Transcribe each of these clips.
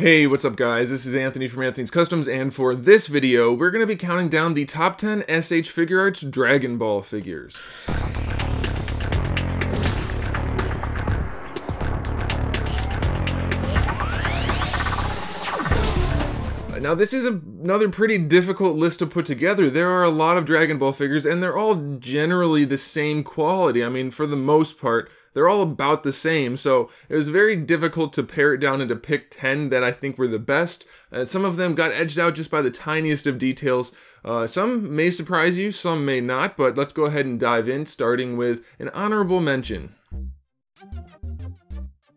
Hey, what's up guys? This is Anthony from AnthonysCustoms, and for this video, we're going to be counting down the top 10 SH Figuarts Dragon Ball figures. Now this is another pretty difficult list to put together. There are a lot of Dragon Ball figures, and they're all generally the same quality. I mean, for the most part, they're all about the same, so it was very difficult to pare it down and to pick 10 that I think were the best. Some of them got edged out just by the tiniest of details. Some may surprise you, some may not, but let's go ahead and dive in, starting with an honorable mention.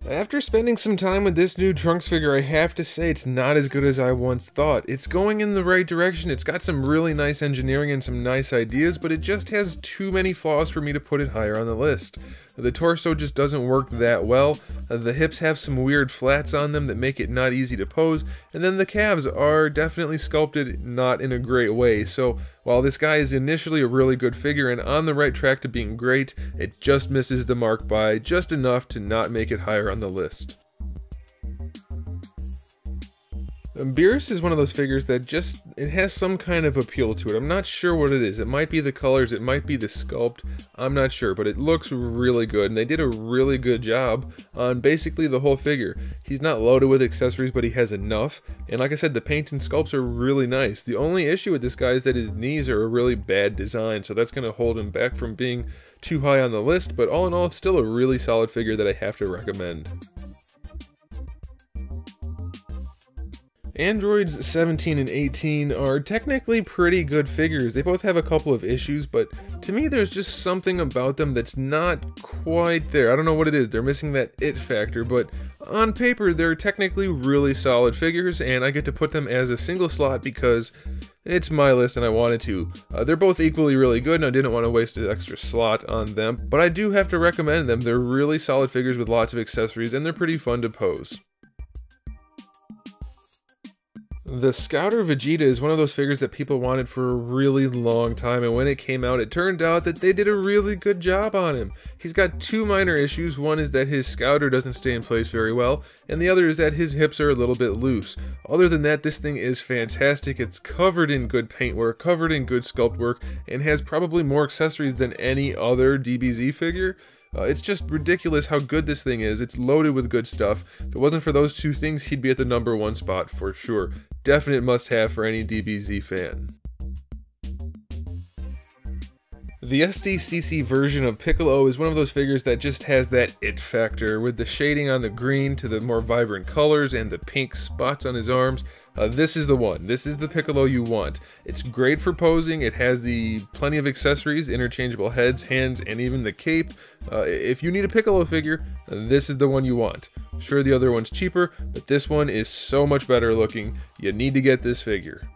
After spending some time with this new Trunks figure, I have to say it's not as good as I once thought. It's going in the right direction, it's got some really nice engineering and some nice ideas, but it just has too many flaws for me to put it higher on the list. The torso just doesn't work that well, the hips have some weird flats on them that make it not easy to pose, and then the calves are definitely sculpted not in a great way. So while this guy is initially a really good figure and on the right track to being great, it just misses the mark by just enough to not make it higher on the list. Beerus is one of those figures that it has some kind of appeal to it. I'm not sure what it is. It might be the colors, it might be the sculpt, I'm not sure, but it looks really good, and they did a really good job on basically the whole figure. He's not loaded with accessories, but he has enough, and like I said, the paint and sculpts are really nice. The only issue with this guy is that his knees are a really bad design, so that's going to hold him back from being too high on the list, but all in all, it's still a really solid figure that I have to recommend. Androids 17 and 18 are technically pretty good figures. They both have a couple of issues, but to me there's just something about them that's not quite there. I don't know what it is. They're missing that it factor, but on paper they're technically really solid figures, and I get to put them as a single slot because it's my list and I wanted to. They're both equally really good, and I didn't want to waste an extra slot on them, but I do have to recommend them. They're really solid figures with lots of accessories, and they're pretty fun to pose. The Scouter Vegeta is one of those figures that people wanted for a really long time, and when it came out, it turned out that they did a really good job on him. He's got two minor issues. One is that his Scouter doesn't stay in place very well, and the other is that his hips are a little bit loose. Other than that, this thing is fantastic. It's covered in good paintwork, covered in good sculpt work, and has probably more accessories than any other DBZ figure. It's just ridiculous how good this thing is. It's loaded with good stuff. If it wasn't for those two things, he'd be at the #1 spot for sure. Definite must-have for any DBZ fan. The Sdcc version of Piccolo is one of those figures that just has that it factor, with the shading on the green to the more vibrant colors and the pink spots on his arms. This is the one. This is the Piccolo you want. It's great for posing. It has plenty of accessories, interchangeable heads, hands, and even the cape. If you need a Piccolo figure, this is the one you want. Sure, the other one's cheaper, but this one is so much better looking. You need to get this figure.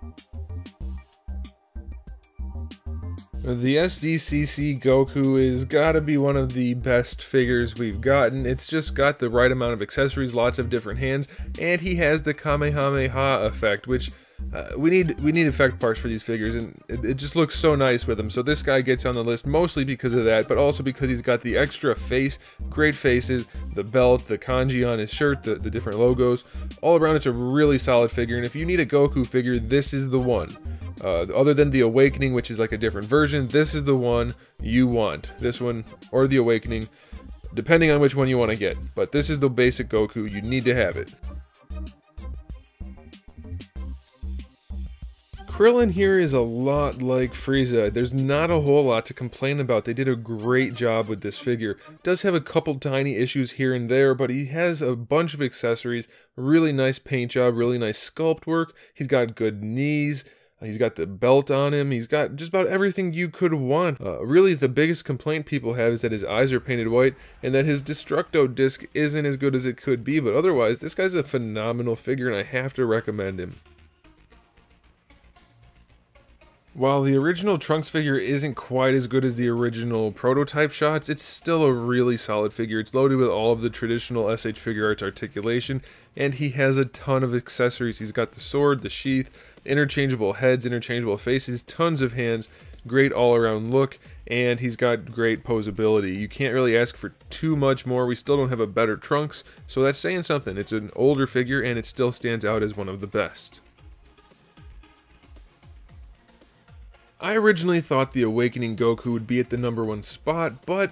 The Sdcc Goku is gotta be one of the best figures we've gotten. It's just got the right amount of accessories, lots of different hands, and he has the Kamehameha effect, which we need effect parts for these figures, and it just looks so nice with them. So this guy gets on the list mostly because of that, but also because he's got the extra face, great faces, the belt, the kanji on his shirt, the different logos. All around, it's a really solid figure, and if you need a Goku figure, this is the one. Other than the Awakening, which is like a different version, this is the one you want. This one, or the Awakening, depending on which one you want to get. But this is the basic Goku, you need to have it. Krillin here is a lot like Frieza. There's not a whole lot to complain about. They did a great job with this figure. Does have a couple tiny issues here and there, but he has a bunch of accessories, really nice paint job, really nice sculpt work. He's got good knees. He's got the belt on him. He's got just about everything you could want. Really, the biggest complaint people have is that his eyes are painted white and that his Destructo disc isn't as good as it could be. But otherwise, this guy's a phenomenal figure, and I have to recommend him. While the original Trunks figure isn't quite as good as the original prototype shots, it's still a really solid figure. It's loaded with all of the traditional SH Figuarts articulation, and he has a ton of accessories. He's got the sword, the sheath, interchangeable heads, interchangeable faces, tons of hands, great all-around look, and he's got great posability. You can't really ask for too much more. We still don't have a better Trunks, so that's saying something. It's an older figure, and it still stands out as one of the best. I originally thought the Awakening Goku would be at the #1 spot, but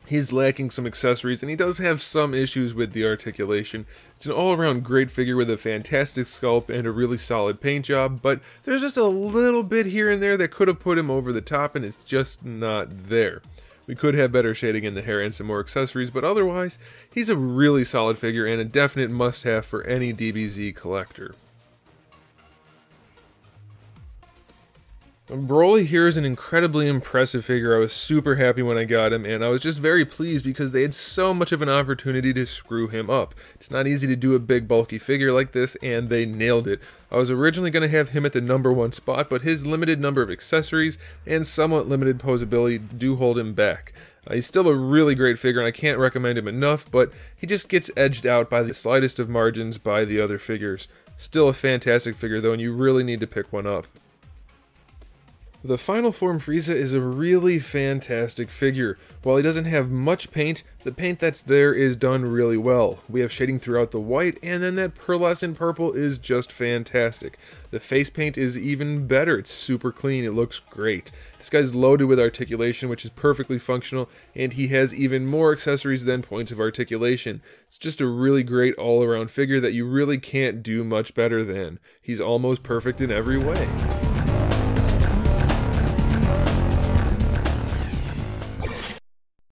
he's lacking some accessories, and he does have some issues with the articulation. It's an all-around great figure with a fantastic sculpt and a really solid paint job, but there's just a little bit here and there that could have put him over the top, and it's just not there. We could have better shading in the hair and some more accessories, but otherwise, he's a really solid figure and a definite must-have for any DBZ collector. Broly here is an incredibly impressive figure. I was super happy when I got him, and I was just very pleased because they had so much of an opportunity to screw him up. It's not easy to do a big bulky figure like this, and they nailed it. I was originally going to have him at the #1 spot, but his limited number of accessories and somewhat limited posability do hold him back. He's still a really great figure, and I can't recommend him enough, but he just gets edged out by the slightest of margins by the other figures. Still a fantastic figure though, and you really need to pick one up. The Final Form Frieza is a really fantastic figure. While he doesn't have much paint, the paint that's there is done really well. We have shading throughout the white, and then that pearlescent purple is just fantastic. The face paint is even better. It's super clean. It looks great. This guy's loaded with articulation, which is perfectly functional, and he has even more accessories than points of articulation. It's just a really great all-around figure that you really can't do much better than. He's almost perfect in every way.